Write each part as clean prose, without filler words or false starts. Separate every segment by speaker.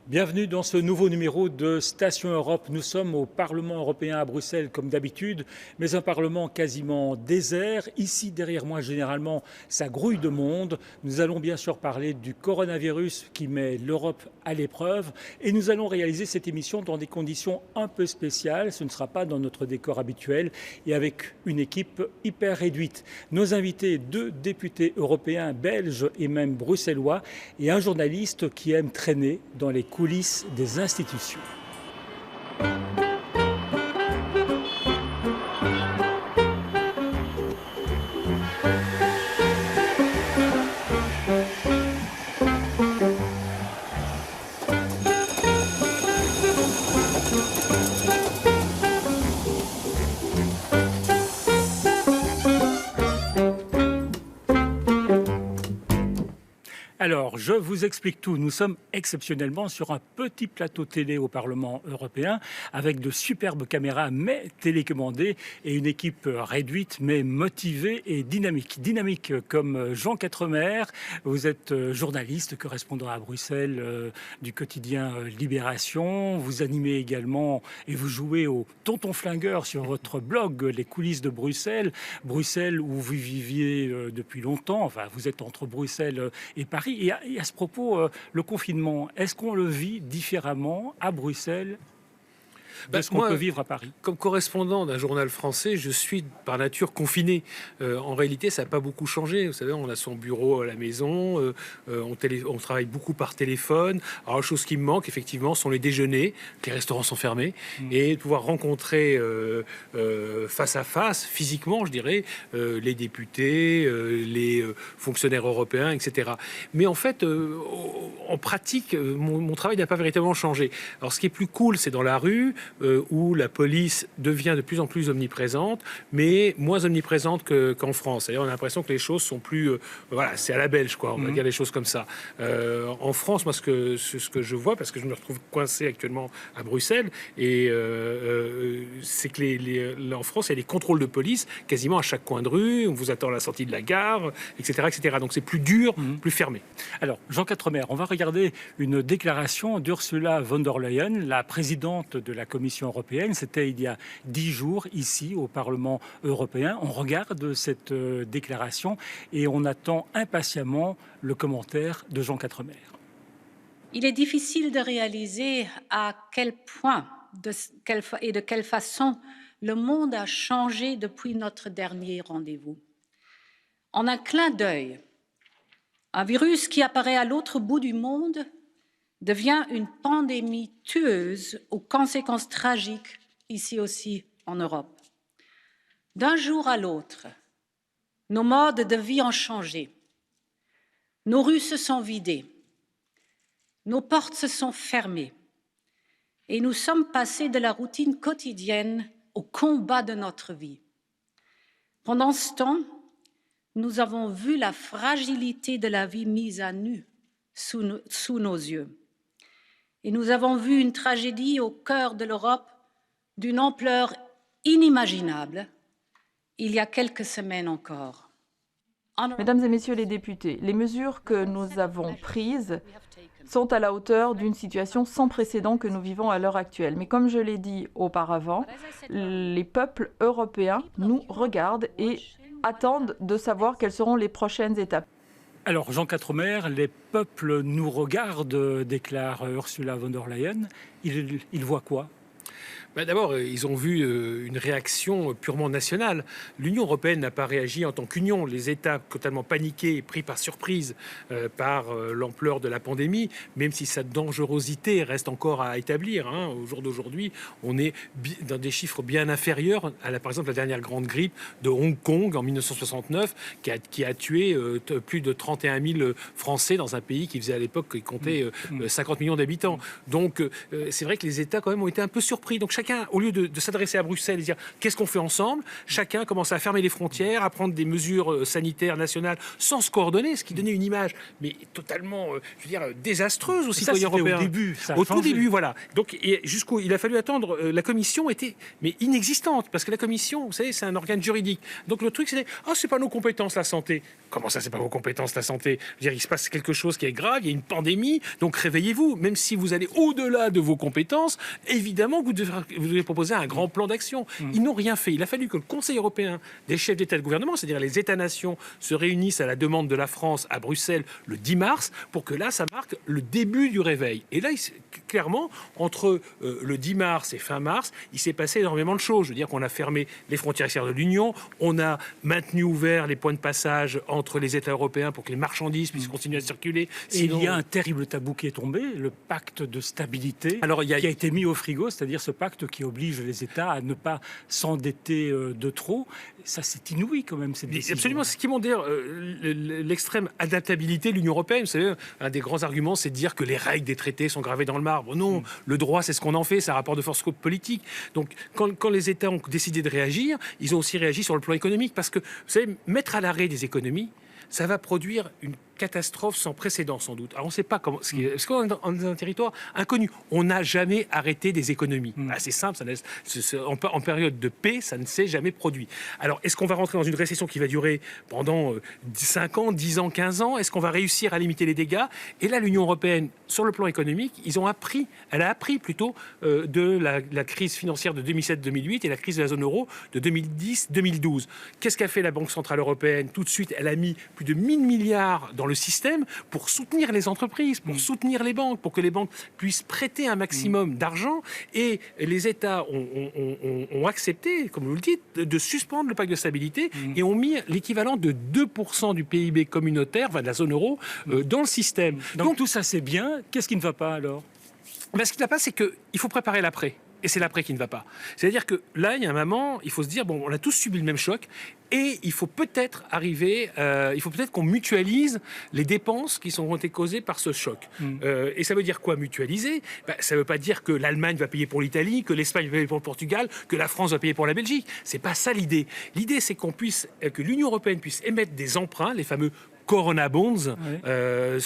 Speaker 1: Bienvenue dans ce nouveau numéro de Station Europe. Nous sommes au Parlement européen à Bruxelles comme d'habitude, mais un Parlement quasiment désert. Ici derrière moi généralement ça grouille de monde. Nous allons bien sûr parler du coronavirus qui met l'Europe à l'épreuve et nous allons réaliser cette émission dans des conditions un peu spéciales. Ce ne sera pas dans notre décor habituel et avec une équipe hyper réduite. Nos invités, 2 députés européens, belges et même bruxellois et un journaliste qui aime traîner dans les coulisses des institutions. Alors, je vous explique tout. Nous sommes exceptionnellement sur un petit plateau télé au Parlement européen avec de superbes caméras mais télécommandées et une équipe réduite mais motivée et dynamique. Dynamique comme Jean Quatremer, vous êtes journaliste, correspondant à Bruxelles du quotidien Libération. Vous animez également et vous jouez au tonton flingueur sur votre blog Les coulisses de Bruxelles. Bruxelles où vous viviez depuis longtemps, enfin vous êtes entre Bruxelles et Paris. Et à ce propos, le confinement, est-ce qu'on le vit différemment à Bruxelles de ce qu'on peut vivre à Paris?
Speaker 2: Comme correspondant d'un journal français, je suis par nature confiné. En réalité, ça n'a pas beaucoup changé. Vous savez, on a son bureau à la maison, on travaille beaucoup par téléphone. Alors, la chose qui me manque, effectivement, sont les déjeuners. Les restaurants sont fermés. Et de pouvoir rencontrer face à face, physiquement, je dirais, les députés, les fonctionnaires européens, etc. Mais en fait, en pratique, mon travail n'a pas véritablement changé. Alors, ce qui est plus cool, c'est dans la rue, où la police devient de plus en plus omniprésente, mais moins omniprésente qu'en France. D'ailleurs, on a l'impression que les choses sont plus... voilà, c'est à la belge, quoi, on va dire les choses comme ça. En France, moi, ce que je vois, parce que je me retrouve coincé actuellement à Bruxelles, et c'est que en France, il y a des contrôles de police quasiment à chaque coin de rue, on vous attend à la sortie de la gare, etc. etc. Donc c'est plus dur, plus fermé.
Speaker 1: Alors, Jean Quatremer, on va regarder une déclaration d'Ursula von der Leyen, la présidente de la Commission européenne. C'était il y a 10 jours ici au Parlement européen. On regarde cette déclaration et on attend impatiemment le commentaire de Jean Quatremer.
Speaker 3: Il est difficile de réaliser à quel point et de quelle façon le monde a changé depuis notre dernier rendez-vous. En un clin d'œil, un virus qui apparaît à l'autre bout du monde devient une pandémie tueuse aux conséquences tragiques ici aussi en Europe. D'un jour à l'autre, nos modes de vie ont changé. Nos rues se sont vidées. Nos portes se sont fermées. Et nous sommes passés de la routine quotidienne au combat de notre vie. Pendant ce temps, nous avons vu la fragilité de la vie mise à nu sous nos yeux. Et nous avons vu une tragédie au cœur de l'Europe d'une ampleur inimaginable il y a quelques semaines encore.
Speaker 4: Mesdames et messieurs les députés, les mesures que nous avons prises sont à la hauteur d'une situation sans précédent que nous vivons à l'heure actuelle. Mais comme je l'ai dit auparavant, les peuples européens nous regardent et attendent de savoir quelles seront les prochaines étapes.
Speaker 1: Alors, Jean Quatremer, les peuples nous regardent, déclare Ursula von der Leyen. Ils voient quoi ?
Speaker 2: D'abord, ils ont vu une réaction purement nationale. L'Union européenne n'a pas réagi en tant qu'union. Les États totalement paniqués, pris par surprise par l'ampleur de la pandémie, même si sa dangerosité reste encore à établir. Au jour d'aujourd'hui, on est dans des chiffres bien inférieurs à, par exemple, la dernière grande grippe de Hong Kong en 1969, qui a tué plus de 31 000 Français dans un pays qui faisait à l'époque, qui comptait 50 millions d'habitants. Donc, c'est vrai que les États, quand même, ont été un peu surpris surpris. Donc chacun, au lieu de s'adresser à Bruxelles et dire qu'est-ce qu'on fait ensemble, chacun commence à fermer les frontières, à prendre des mesures sanitaires nationales sans se coordonner, ce qui donnait une image mais totalement, désastreuse aux citoyens européens.
Speaker 1: Au début, ça a
Speaker 2: Au tout
Speaker 1: changé.
Speaker 2: début, voilà. Donc il a fallu attendre. La commission était inexistante parce que la commission, vous savez, c'est un organe juridique. Donc le truc, c'était c'est pas nos compétences la santé. Comment ça, c'est pas vos compétences la santé? Je veux dire, il se passe quelque chose qui est grave, il y a une pandémie, donc réveillez-vous. Même si vous allez au-delà de vos compétences, évidemment que vous devez proposer un grand plan d'action. Ils n'ont rien fait. Il a fallu que le Conseil européen des chefs d'État et de gouvernement, c'est-à-dire les États-nations, se réunissent à la demande de la France à Bruxelles le 10 mars pour que là, ça marque le début du réveil. Et là, clairement, entre le 10 mars et fin mars, il s'est passé énormément de choses. Je veux dire qu'on a fermé les frontières extérieures de l'Union, on a maintenu ouverts les points de passage entre les États européens pour que les marchandises puissent continuer à circuler.
Speaker 1: Et il y a un terrible tabou qui est tombé, le pacte de stabilité,
Speaker 2: Alors,
Speaker 1: qui a été mis au frigo, c'est-à-dire ce pacte qui oblige les États à ne pas s'endetter de trop. Ça, c'est inouï quand même, cette décision.
Speaker 2: Absolument, c'est ce qui montre d'ailleurs l'extrême adaptabilité de l'Union européenne. Vous savez, un des grands arguments, c'est de dire que les règles des traités sont gravées dans le marbre. Non, le droit, c'est ce qu'on en fait, c'est un rapport de force politique. Donc, quand les États ont décidé de réagir, ils ont aussi réagi sur le plan économique, parce que, vous savez, mettre à l'arrêt des économies, ça va produire une catastrophe sans précédent, sans doute. Alors, on ne sait pas comment... Parce qu'on est dans un territoire inconnu. On n'a jamais arrêté des économies. C'est simple, en période de paix, ça ne s'est jamais produit. Alors, est-ce qu'on va rentrer dans une récession qui va durer pendant 5 ans, 10 ans, 15 ans? Est-ce qu'on va réussir à limiter les dégâts? Et là, l'Union européenne, sur le plan économique, elle a appris plutôt de la crise financière de 2007-2008 et la crise de la zone euro de 2010-2012. Qu'est-ce qu'a fait la Banque Centrale Européenne? Tout de suite, elle a mis plus de 1000 milliards dans le système pour soutenir les entreprises, pour soutenir les banques, pour que les banques puissent prêter un maximum d'argent. Et les États ont accepté, comme vous le dites, de suspendre le pacte de stabilité et ont mis l'équivalent de 2% du PIB communautaire, de la zone euro, dans le système.
Speaker 1: Donc tout ça, c'est bien. Qu'est-ce qui ne va pas alors?
Speaker 2: Ce qui ne va pas, c'est qu'il faut préparer l'après. Et c'est l'après qui ne va pas. C'est-à-dire que là, il y a un moment, il faut se dire, bon, on a tous subi le même choc, et il faut peut-être qu'on mutualise les dépenses qui ont été causées par ce choc. Et ça veut dire quoi, mutualiser? Ça ne veut pas dire que l'Allemagne va payer pour l'Italie, que l'Espagne va payer pour le Portugal, que la France va payer pour la Belgique. C'est pas ça l'idée. L'idée, c'est que l'Union européenne puisse émettre des emprunts, les fameux Corona Bonds,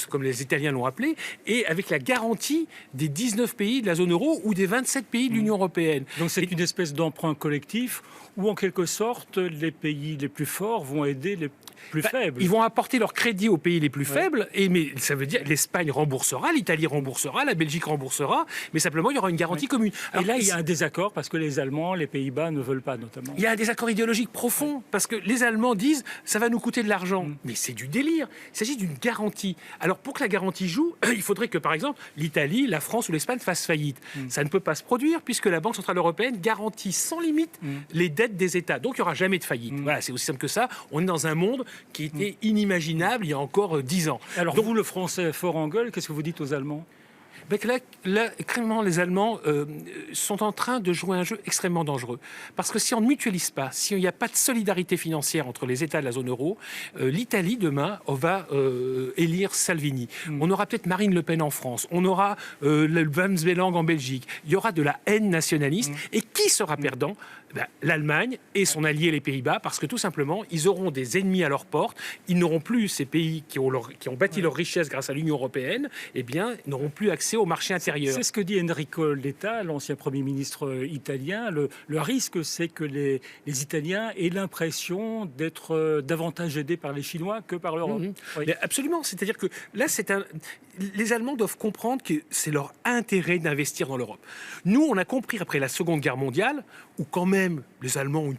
Speaker 2: comme les Italiens l'ont appelé, et avec la garantie des 19 pays de la zone euro ou des 27 pays de l'Union européenne.
Speaker 1: Donc c'est une espèce d'emprunt collectif où, en quelque sorte, les pays les plus forts vont aider les plus faibles.
Speaker 2: Ils vont apporter leur crédit aux pays les plus faibles, mais ça veut dire l'Espagne remboursera, l'Italie remboursera, la Belgique remboursera, mais simplement il y aura une garantie commune. Alors,
Speaker 1: et là, il y a un désaccord parce que les Allemands, les Pays-Bas ne veulent pas, notamment.
Speaker 2: Il y a un désaccord idéologique profond, parce que les Allemands disent ça va nous coûter de l'argent. Mais c'est du délire. Il s'agit d'une garantie. Alors pour que la garantie joue, il faudrait que, par exemple, l'Italie, la France ou l'Espagne fassent faillite. Ça ne peut pas se produire puisque la Banque Centrale Européenne garantit sans limite les dettes des États. Donc il n'y aura jamais de faillite. Voilà, c'est aussi simple que ça. On est dans un monde qui était inimaginable il y a encore 10 ans.
Speaker 1: Alors donc, vous, le Français fort en gueule, qu'est-ce que vous dites aux Allemands?
Speaker 2: Là, clairement, les Allemands sont en train de jouer un jeu extrêmement dangereux. Parce que si on ne mutualise pas, si il n'y a pas de solidarité financière entre les États de la zone euro, l'Italie, demain, va élire Salvini. On aura peut-être Marine Le Pen en France. On aura le Van Zweelang en Belgique. Il y aura de la haine nationaliste. Et qui sera perdant? L'Allemagne et son allié les Pays-Bas, parce que tout simplement, ils auront des ennemis à leur porte. Ils n'auront plus, ces pays qui ont bâti leur richesse grâce à l'Union européenne, n'auront plus accès au marché intérieur.
Speaker 1: C'est ce que dit Enrico Letta, l'ancien Premier ministre italien. Le risque, c'est que les Italiens aient l'impression d'être davantage aidés par les Chinois que par l'Europe.
Speaker 2: Mais absolument. C'est-à-dire que là, les Allemands doivent comprendre que c'est leur intérêt d'investir dans l'Europe. Nous, on a compris après la Seconde Guerre mondiale, où quand même les Allemands ont une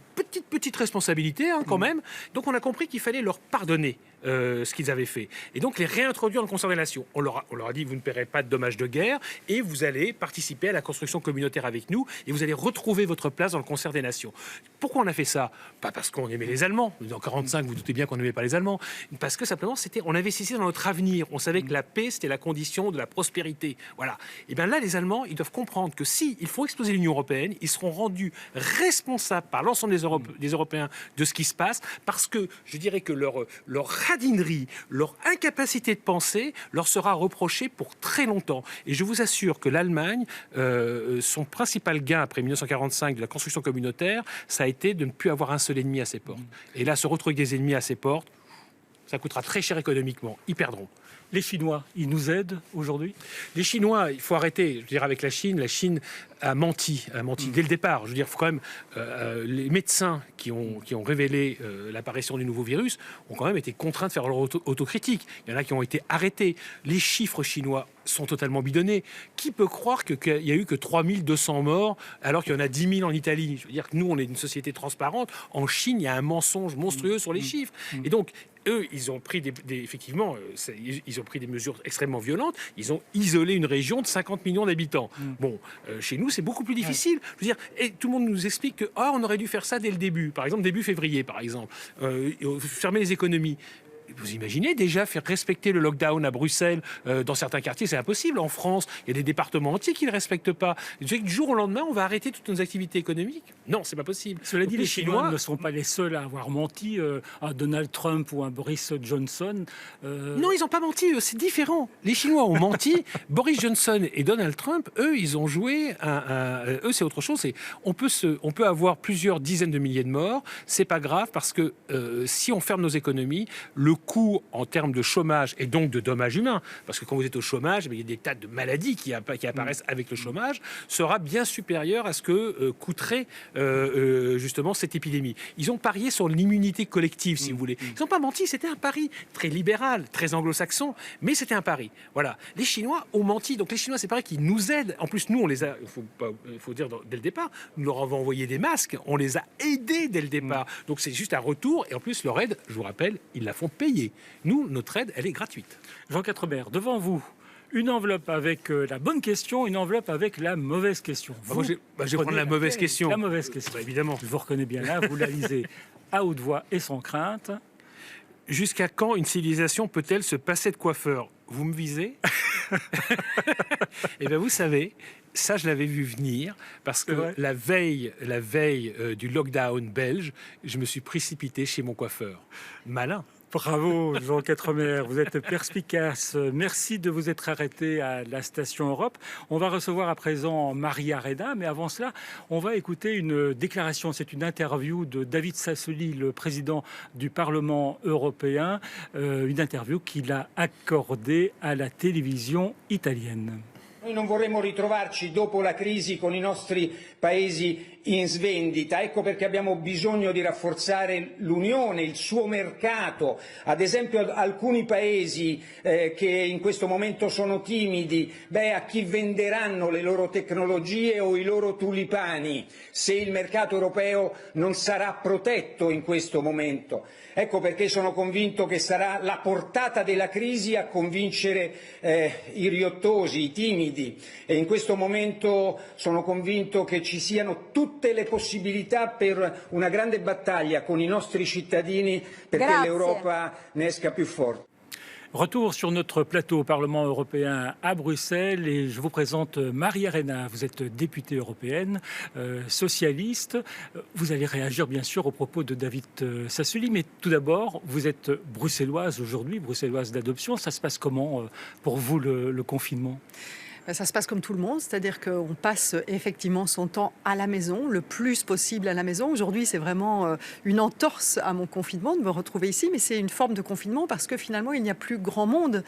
Speaker 2: petite responsabilité, quand même. Donc on a compris qu'il fallait leur pardonner ce qu'ils avaient fait. Et donc les réintroduire dans le concert des nations. On leur a dit, vous ne paierez pas de dommages de guerre et vous allez participer à la construction communautaire avec nous et vous allez retrouver votre place dans le concert des nations. Pourquoi on a fait ça? Pas parce qu'on aimait les Allemands. En 1945, vous doutez bien qu'on n'aimait pas les Allemands. Parce que simplement, on investissait dans notre avenir. On savait que la paix, c'était la condition de la prospérité. Voilà. Et bien là, les Allemands, ils doivent comprendre que s'il faut exploser l'Union européenne, ils seront rendus responsables responsable par l'ensemble des Européens de ce qui se passe, parce que je dirais que leur radinerie, leur incapacité de penser leur sera reprochée pour très longtemps. Et je vous assure que l'Allemagne, son principal gain après 1945 de la construction communautaire, ça a été de ne plus avoir un seul ennemi à ses portes. Et là, se retrouver avec des ennemis à ses portes, ça coûtera très cher économiquement. Ils perdront.
Speaker 1: Les Chinois, ils nous aident aujourd'hui?
Speaker 2: Les Chinois, il faut arrêter. Je veux dire, avec la Chine a menti dès le départ. Je veux dire, il faut quand même les médecins qui ont révélé l'apparition du nouveau virus ont quand même été contraints de faire leur autocritique. Il y en a qui ont été arrêtés. Les chiffres chinois sont totalement bidonnés. Qui peut croire qu'il y a eu que 3200 morts alors qu'il y en a 10 000 en Italie? Je veux dire que nous, on est une société transparente. En Chine, il y a un mensonge monstrueux sur les chiffres. Et donc, eux, ils ont pris effectivement, ils ont pris des mesures extrêmement violentes. Ils ont isolé une région de 50 millions d'habitants. Bon, chez nous, c'est beaucoup plus difficile. Je veux dire, et tout le monde nous explique que on aurait dû faire ça dès le début. Par exemple, début février, par exemple, fermer les économies. Vous imaginez déjà faire respecter le lockdown à Bruxelles, dans certains quartiers, c'est impossible. En France, il y a des départements entiers qui ne le respectent pas. Du jour au lendemain, on va arrêter toutes nos activités économiques? Non, c'est pas possible.
Speaker 1: Cela dit, les Chinois ne sont pas les seuls à avoir menti à Donald Trump ou à Boris Johnson.
Speaker 2: Non, ils n'ont pas menti, c'est différent. Les Chinois ont menti. Boris Johnson et Donald Trump, eux, ils ont joué. Eux, c'est autre chose. On peut avoir plusieurs dizaines de milliers de morts. C'est pas grave parce que si on ferme nos économies, le coût en termes de chômage et donc de dommages humains, parce que quand vous êtes au chômage, il y a des tas de maladies qui apparaissent avec le chômage, sera bien supérieur à ce que coûterait justement cette épidémie. Ils ont parié sur l'immunité collective, si vous voulez. Ils n'ont pas menti, c'était un pari très libéral, très anglo-saxon, mais c'était un pari. Voilà. Les Chinois ont menti, donc les Chinois, c'est pareil qu'ils nous aident. En plus, nous, on les a, il faut dire dès le départ, nous leur avons envoyé des masques, on les a aidés dès le départ. Donc c'est juste un retour, et en plus, leur aide, je vous rappelle, ils la font payer. Nous, notre aide, elle est gratuite.
Speaker 1: Jean Quatremer, devant vous, une enveloppe avec la bonne question, une enveloppe avec la mauvaise question.
Speaker 2: Moi, je vais prendre la mauvaise question.
Speaker 1: La mauvaise question.
Speaker 2: Évidemment.
Speaker 1: Je vous reconnais bien là, vous la lisez à haute voix et sans crainte.
Speaker 2: Jusqu'à quand une civilisation peut-elle se passer de coiffeur? Vous me visez? Eh bien, vous savez, ça, je l'avais vu venir parce que la veille du lockdown belge, je me suis précipité chez mon coiffeur. Malin.
Speaker 1: Bravo, Jean Quatremer, vous êtes perspicace. Merci de vous être arrêté à la Station Europe. On va recevoir à présent Maria Arena, mais avant cela, on va écouter une déclaration. C'est une interview de David Sassoli, le président du Parlement européen, une interview qu'il a accordée à la télévision italienne.
Speaker 5: Noi non vorremmo ritrovarci dopo la crisi con i nostri paesi in svendita, ecco perché abbiamo bisogno di rafforzare l'Unione, il suo mercato, ad esempio alcuni paesi che in questo momento sono timidi, a chi venderanno le loro tecnologie o i loro tulipani se il mercato europeo non sarà protetto in questo momento. Ecco perché sono convinto che sarà la portata della crisi a convincere i riottosi, i timidi, e in questo momento sono convinto che ci siano tutte le possibilità per una grande battaglia con i nostri cittadini perché l'Europa ne esca più forte.
Speaker 1: Retour sur notre plateau au Parlement européen à Bruxelles et je vous présente Maria Arena. Vous êtes députée européenne, socialiste. Vous allez réagir bien sûr aux propos de David Sassoli, mais tout d'abord, vous êtes bruxelloise aujourd'hui, bruxelloise d'adoption. Ça se passe comment pour vous le confinement ?
Speaker 6: Ça se passe comme tout le monde, c'est-à-dire qu'on passe effectivement son temps à la maison, le plus possible à la maison. Aujourd'hui, c'est vraiment une entorse à mon confinement de me retrouver ici, mais c'est une forme de confinement parce que finalement, il n'y a plus grand monde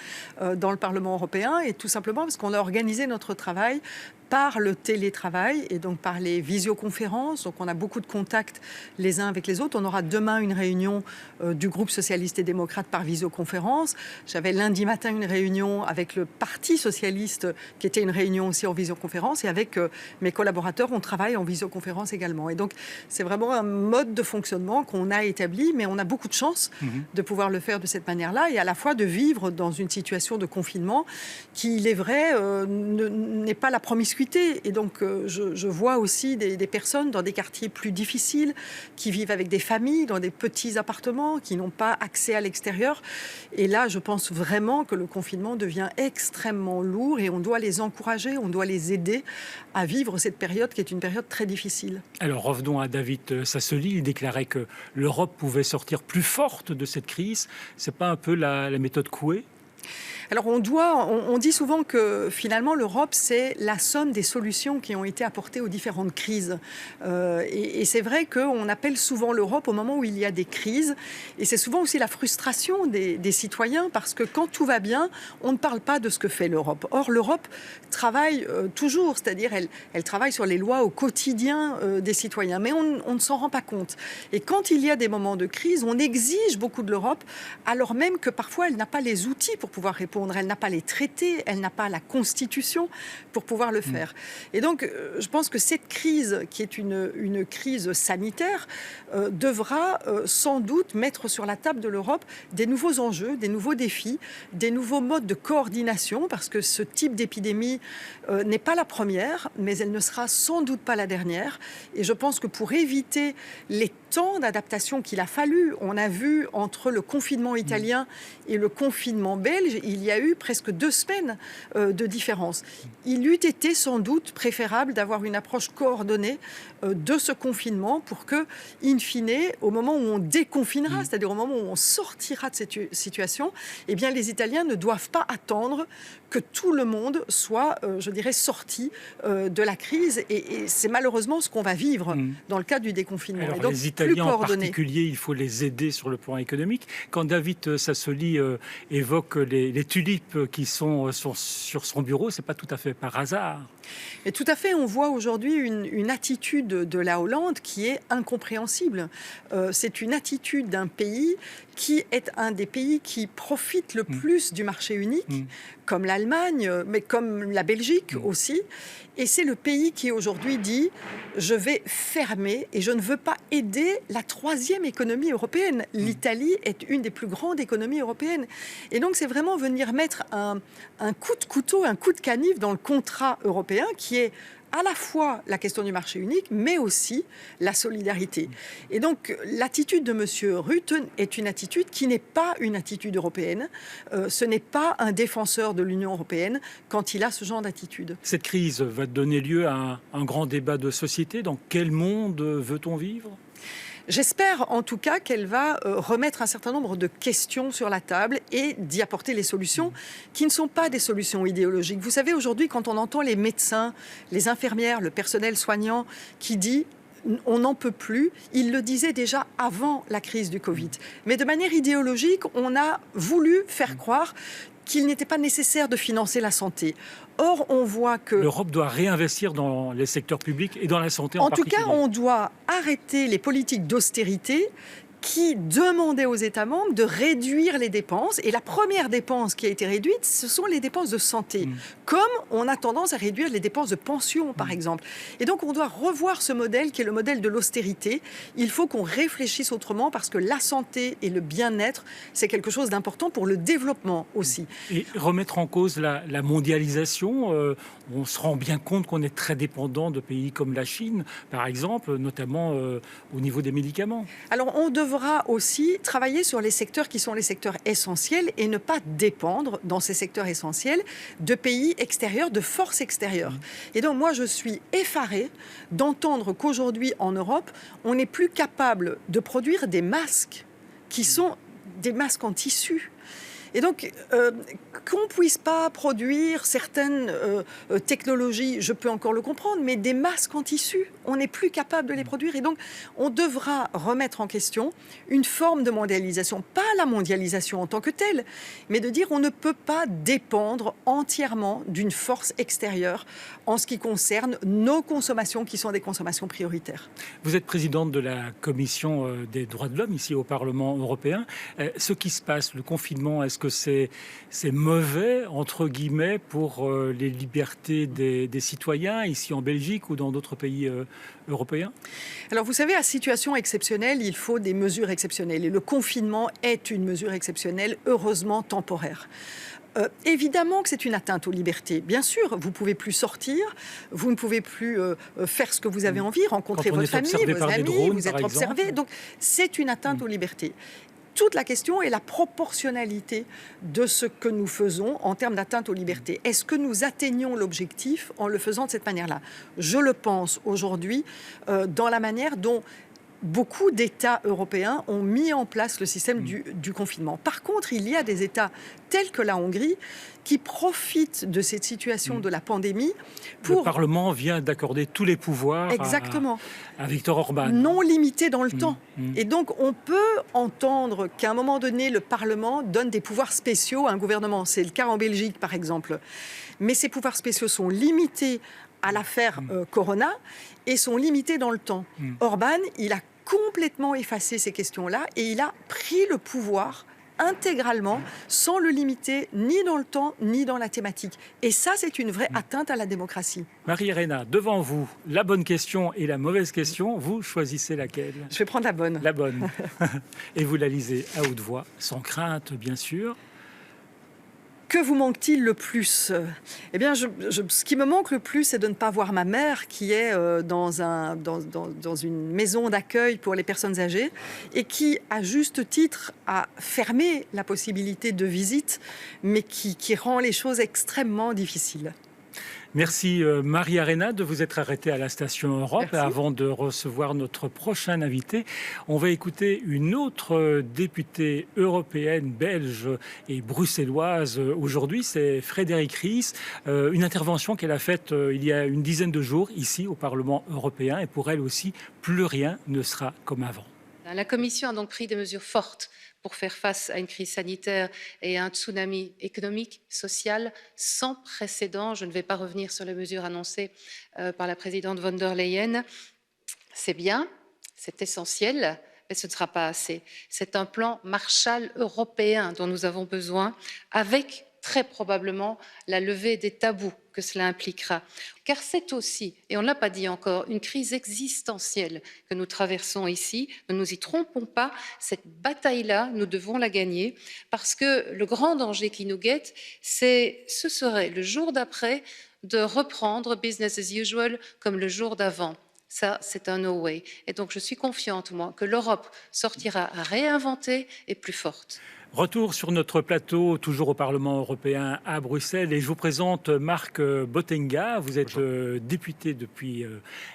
Speaker 6: dans le Parlement européen et tout simplement parce qu'on a organisé notre travail par le télétravail et donc par les visioconférences. Donc on a beaucoup de contacts les uns avec les autres. On aura demain une réunion du groupe socialiste et démocrate par visioconférence. J'avais lundi matin une réunion avec le Parti socialiste qui était une réunion aussi en visioconférence et avec mes collaborateurs, on travaille en visioconférence également. Et donc c'est vraiment un mode de fonctionnement qu'on a établi, mais on a beaucoup de chance de pouvoir le faire de cette manière-là et à la fois de vivre dans une situation de confinement qui, il est vrai, n'est pas la promiscuité. Et donc, je vois aussi des personnes dans des quartiers plus difficiles, qui vivent avec des familles, dans des petits appartements, qui n'ont pas accès à l'extérieur. Et là, je pense vraiment que le confinement devient extrêmement lourd et on doit les encourager, on doit les aider à vivre cette période qui est une période très difficile.
Speaker 1: Alors revenons à David Sassoli. Il déclarait que l'Europe pouvait sortir plus forte de cette crise. C'est pas un peu la méthode Coué ?
Speaker 6: Alors on dit souvent que finalement l'Europe c'est la somme des solutions qui ont été apportées aux différentes crises. Et c'est vrai qu'on appelle souvent l'Europe au moment où il y a des crises. Et c'est souvent aussi la frustration des citoyens parce que quand tout va bien, on ne parle pas de ce que fait l'Europe. Or l'Europe travaille toujours, c'est-à-dire elle travaille sur les lois au quotidien des citoyens. Mais on ne s'en rend pas compte. Et quand il y a des moments de crise, on exige beaucoup de l'Europe alors même que parfois elle n'a pas les outils pour pouvoir répondre. Elle n'a pas les traités, elle n'a pas la Constitution pour pouvoir le faire. Et donc, je pense que cette crise, qui est une crise sanitaire, devra sans doute mettre sur la table de l'Europe des nouveaux enjeux, des nouveaux défis, des nouveaux modes de coordination, parce que ce type d'épidémie n'est pas la première, mais elle ne sera sans doute pas la dernière. Et je pense que pour éviter les temps d'adaptation qu'il a fallu, on a vu entre le confinement italien et le confinement belge, il y a eu presque 2 semaines de différence. Il eût été sans doute préférable d'avoir une approche coordonnée de ce confinement pour que, in fine, au moment où on déconfinera, c'est-à-dire au moment où on sortira de cette situation, eh bien, les Italiens ne doivent pas attendre que tout le monde soit, je dirais, sorti de la crise. Et c'est malheureusement ce qu'on va vivre dans le cadre du déconfinement.
Speaker 1: Alors,
Speaker 6: et donc,
Speaker 1: les Italiens en particulier, il faut les aider sur le plan économique. Quand David Sassoli évoque les tulipes qui sont sur son bureau, c'est pas tout à fait par hasard.
Speaker 6: Et tout à fait, on voit aujourd'hui une attitude de la Hollande qui est incompréhensible. C'est une attitude d'un pays qui est un des pays qui profite le plus du marché unique, comme l'Allemagne, mais comme la Belgique aussi. Et c'est le pays qui aujourd'hui dit « je vais fermer et je ne veux pas aider la 3e économie européenne ». L'Italie est une des plus grandes économies européennes. Et donc c'est vraiment venir mettre un coup de couteau, un coup de canif dans le contrat européen qui est à la fois la question du marché unique, mais aussi la solidarité. Et donc, l'attitude de M. Rutte est une attitude qui n'est pas une attitude européenne. Ce n'est pas un défenseur de l'Union européenne quand il a ce genre d'attitude.
Speaker 1: Cette crise va donner lieu à un grand débat de société. Dans quel monde veut-on vivre ?
Speaker 6: J'espère en tout cas qu'elle va remettre un certain nombre de questions sur la table et d'y apporter les solutions qui ne sont pas des solutions idéologiques. Vous savez, aujourd'hui, quand on entend les médecins, les infirmières, le personnel soignant qui dit on n'en peut plus, il le disait déjà avant la crise du Covid. Mais de manière idéologique, on a voulu faire croire qu'il n'était pas nécessaire de financer la santé. Or, on voit que...
Speaker 1: L'Europe doit réinvestir dans les secteurs publics et dans la santé en particulier.
Speaker 6: En tout cas, on doit arrêter les politiques d'austérité qui demandait aux États membres de réduire les dépenses. Et la première dépense qui a été réduite, ce sont les dépenses de santé. Comme on a tendance à réduire les dépenses de pension, par exemple. Et donc, on doit revoir ce modèle qui est le modèle de l'austérité. Il faut qu'on réfléchisse autrement parce que la santé et le bien-être, c'est quelque chose d'important pour le développement aussi.
Speaker 1: Et remettre en cause la mondialisation, on se rend bien compte qu'on est très dépendant de pays comme la Chine, par exemple, notamment au niveau des médicaments.
Speaker 6: Alors, on devra aussi travailler sur les secteurs qui sont les secteurs essentiels et ne pas dépendre, dans ces secteurs essentiels, de pays extérieurs, de forces extérieures. Et donc, moi, je suis effarée d'entendre qu'aujourd'hui, en Europe, on n'est plus capable de produire des masques qui sont des masques en tissu. Et donc, qu'on ne puisse pas produire certaines technologies, je peux encore le comprendre, mais des masques en tissu, on n'est plus capable de les produire. Et donc, on devra remettre en question une forme de mondialisation. Pas la mondialisation en tant que telle, mais de dire on ne peut pas dépendre entièrement d'une force extérieure en ce qui concerne nos consommations, qui sont des consommations prioritaires.
Speaker 1: Vous êtes présidente de la Commission des droits de l'homme ici au Parlement européen. Ce qui se passe, le confinement, est-ce que c'est mauvais, entre guillemets, pour les libertés des citoyens, ici en Belgique ou dans d'autres pays européens ?
Speaker 6: Alors, vous savez, à situation exceptionnelle, il faut des mesures exceptionnelles. Et le confinement est une mesure exceptionnelle, heureusement temporaire. Évidemment que c'est une atteinte aux libertés. Bien sûr, vous ne pouvez plus sortir, vous ne pouvez plus faire ce que vous avez envie, rencontrer votre famille, vos amis, vous êtes observé. Donc, c'est une atteinte aux libertés. Toute la question est la proportionnalité de ce que nous faisons en termes d'atteinte aux libertés. Est-ce que nous atteignons l'objectif en le faisant de cette manière-là? Je le pense aujourd'hui dans la manière dont beaucoup d'États européens ont mis en place le système du confinement. Par contre, il y a des États tels que la Hongrie qui profitent de cette situation de la pandémie pour...
Speaker 1: Le Parlement vient d'accorder tous les pouvoirs à Viktor Orban.
Speaker 6: Non limités dans le temps. Et donc, on peut entendre qu'à un moment donné, le Parlement donne des pouvoirs spéciaux à un gouvernement. C'est le cas en Belgique, par exemple. Mais ces pouvoirs spéciaux sont limités à l'affaire Corona et sont limités dans le temps. Orban, il a complètement effacé ces questions-là et il a pris le pouvoir intégralement, sans le limiter ni dans le temps, ni dans la thématique. Et ça, c'est une vraie atteinte à la démocratie.
Speaker 1: Marie-Arena, devant vous, la bonne question et la mauvaise question, vous choisissez laquelle?
Speaker 6: Je vais prendre la bonne.
Speaker 1: La bonne. Et vous la lisez à haute voix, sans crainte, bien sûr.
Speaker 6: Que vous manque-t-il le plus? Eh bien, ce qui me manque le plus, c'est de ne pas voir ma mère qui est dans une maison d'accueil pour les personnes âgées et qui, à juste titre, a fermé la possibilité de visite, mais qui rend les choses extrêmement difficiles.
Speaker 1: Merci Marie-Arena de vous être arrêtée à la station Europe.
Speaker 6: Merci.
Speaker 1: Avant de recevoir notre prochain invité, on va écouter une autre députée européenne, belge et bruxelloise. Aujourd'hui, c'est Frédérique Ries. Une intervention qu'elle a faite il y a une dizaine de jours ici au Parlement européen. Et pour elle aussi, plus rien ne sera comme avant.
Speaker 7: La Commission a donc pris des mesures fortes pour faire face à une crise sanitaire et à un tsunami économique, social, sans précédent. Je ne vais pas revenir sur les mesures annoncées par la présidente von der Leyen. C'est bien, c'est essentiel, mais ce ne sera pas assez. C'est un plan Marshall européen dont nous avons besoin, avec très probablement la levée des tabous que cela impliquera. Car c'est aussi, et on ne l'a pas dit encore, une crise existentielle que nous traversons ici. Ne nous y trompons pas, cette bataille-là, nous devons la gagner, parce que le grand danger qui nous guette, ce serait le jour d'après de reprendre business as usual comme le jour d'avant. Ça, c'est un no way. Et donc, je suis confiante, moi, que l'Europe sortira réinventée et plus forte.
Speaker 1: Retour sur notre plateau, toujours au Parlement européen à Bruxelles, et je vous présente Marc Botenga. Vous êtes député depuis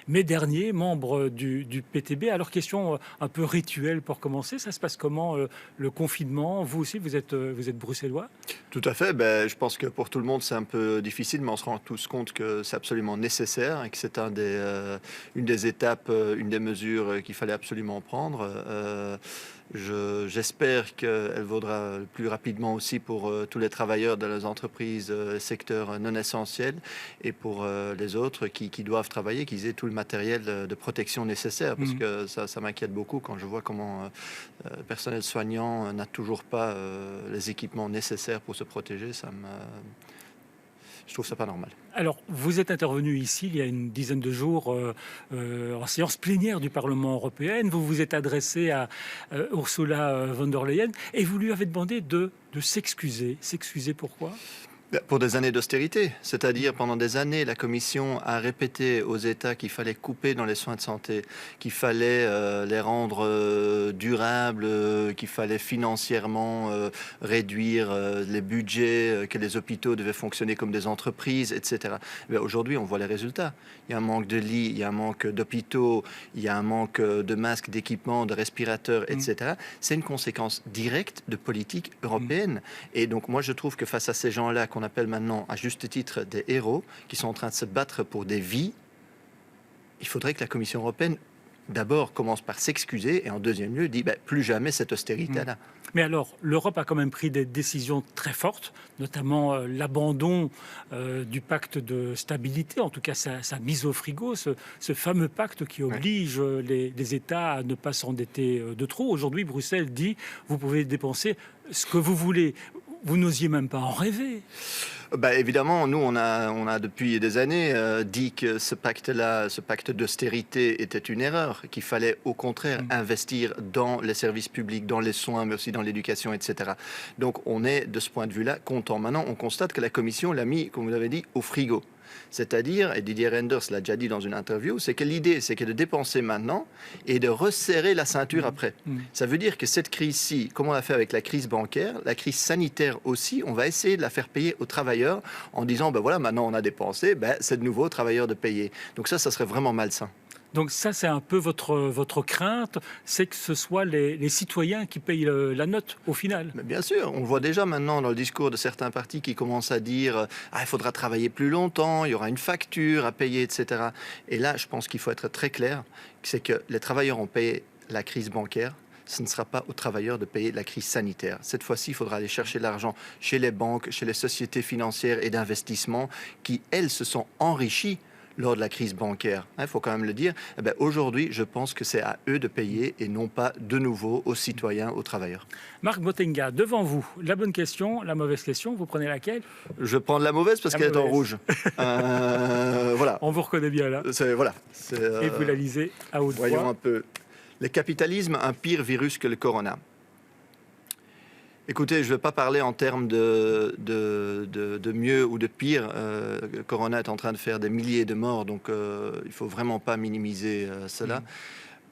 Speaker 1: mai dernier, membre du PTB. Alors, question un peu rituelle pour commencer, ça se passe comment le confinement? Vous aussi, vous êtes bruxellois?
Speaker 8: Tout à fait. Je pense que pour tout le monde, c'est un peu difficile, mais on se rend tous compte que c'est absolument nécessaire et que c'est une des étapes, une des mesures qu'il fallait absolument prendre. J'espère qu'elle vaudra plus rapidement aussi pour tous les travailleurs de les entreprises, secteurs non essentiels, et pour les autres qui doivent travailler, qu'ils aient tout le matériel de protection nécessaire, parce que ça m'inquiète beaucoup quand je vois comment le personnel soignant n'a toujours pas les équipements nécessaires pour se protéger. Je trouve ça pas normal.
Speaker 1: Alors, vous êtes intervenu ici il y a une dizaine de jours en séance plénière du Parlement européen. Vous vous êtes adressé à Ursula von der Leyen et vous lui avez demandé de s'excuser. S'excuser pourquoi ?
Speaker 8: Pour des années d'austérité, c'est-à-dire pendant des années, la Commission a répété aux États qu'il fallait couper dans les soins de santé, qu'il fallait les rendre durables, qu'il fallait financièrement réduire les budgets, que les hôpitaux devaient fonctionner comme des entreprises, etc. Aujourd'hui, on voit les résultats. Il y a un manque de lits, il y a un manque d'hôpitaux, il y a un manque de masques, d'équipements, de respirateurs, etc. C'est une conséquence directe de politique européenne. Et donc, moi, je trouve que face à ces gens-là qu'on appelle maintenant à juste titre des héros, qui sont en train de se battre pour des vies, il faudrait que la Commission européenne d'abord commence par s'excuser et en deuxième lieu dit plus jamais cette austérité-là.
Speaker 1: Mais alors, l'Europe a quand même pris des décisions très fortes, notamment l'abandon du pacte de stabilité, en tout cas sa mise au frigo, ce fameux pacte qui oblige les États à ne pas s'endetter de trop. Aujourd'hui, Bruxelles dit vous pouvez dépenser ce que vous voulez. Vous n'osiez même pas en rêver.
Speaker 8: Bah, évidemment, nous, on a depuis des années dit que ce pacte-là, ce pacte d'austérité était une erreur, qu'il fallait au contraire investir dans les services publics, dans les soins, mais aussi dans l'éducation, etc. Donc, on est de ce point de vue-là content. Maintenant, on constate que la Commission l'a mis, comme vous l'avez dit, au frigo. C'est-à-dire, et Didier Reynders l'a déjà dit dans une interview, c'est que l'idée, c'est que de dépenser maintenant et de resserrer la ceinture après. Ça veut dire que cette crise-ci, comme on l'a fait avec la crise bancaire, la crise sanitaire aussi, on va essayer de la faire payer aux travailleurs en disant, ben voilà, maintenant on a dépensé, ben c'est de nouveau aux travailleurs de payer. Donc ça serait vraiment malsain.
Speaker 1: Donc ça, c'est un peu votre crainte, c'est que ce soit les citoyens qui payent la note au final.
Speaker 8: Mais bien sûr, on voit déjà maintenant dans le discours de certains partis qui commencent à dire il faudra travailler plus longtemps, il y aura une facture à payer, etc. Et là, je pense qu'il faut être très clair, c'est que les travailleurs ont payé la crise bancaire. Ce ne sera pas aux travailleurs de payer la crise sanitaire. Cette fois-ci, il faudra aller chercher l'argent chez les banques, chez les sociétés financières et d'investissement qui, elles, se sont enrichies lors de la crise bancaire. Il faut quand même le dire. Aujourd'hui, je pense que c'est à eux de payer et non pas de nouveau aux citoyens, aux travailleurs.
Speaker 1: Marc Botenga, devant vous, la bonne question, la mauvaise question, vous prenez laquelle?
Speaker 8: Je prends la mauvaise parce qu'elle est en rouge. Voilà.
Speaker 1: On vous reconnaît bien là.
Speaker 8: Voilà.
Speaker 1: Et vous la lisez à haute voix.
Speaker 8: Voyons un peu. Le capitalisme, un pire virus que le corona. Écoutez, je ne vais pas parler en termes de mieux ou de pire. Corona est en train de faire des milliers de morts, donc il ne faut vraiment pas minimiser cela.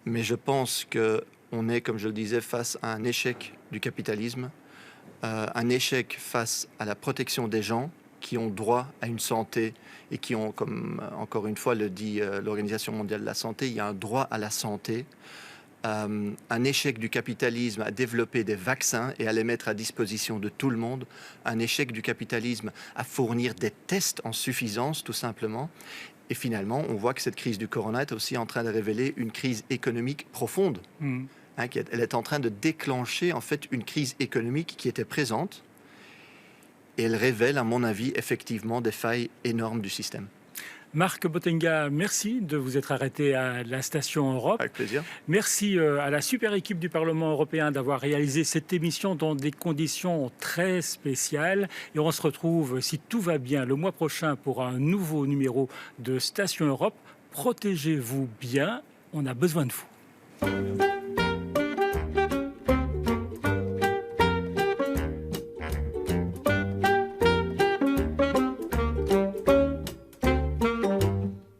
Speaker 8: Mais je pense qu'on est, comme je le disais, face à un échec du capitalisme, un échec face à la protection des gens qui ont droit à une santé et qui ont, comme encore une fois le dit l'Organisation mondiale de la santé, il y a un droit à la santé. Un échec du capitalisme à développer des vaccins et à les mettre à disposition de tout le monde, un échec du capitalisme à fournir des tests en suffisance, tout simplement. Et finalement, on voit que cette crise du corona est aussi en train de révéler une crise économique profonde. Elle est en train de déclencher en fait une crise économique qui était présente et elle révèle, à mon avis, effectivement des failles énormes du système.
Speaker 1: Marc Botenga, merci de vous être arrêté à la Station Europe.
Speaker 8: Avec plaisir.
Speaker 1: Merci à la super équipe du Parlement européen d'avoir réalisé cette émission dans des conditions très spéciales. Et on se retrouve, si tout va bien, le mois prochain pour un nouveau numéro de Station Europe. Protégez-vous bien, on a besoin de vous.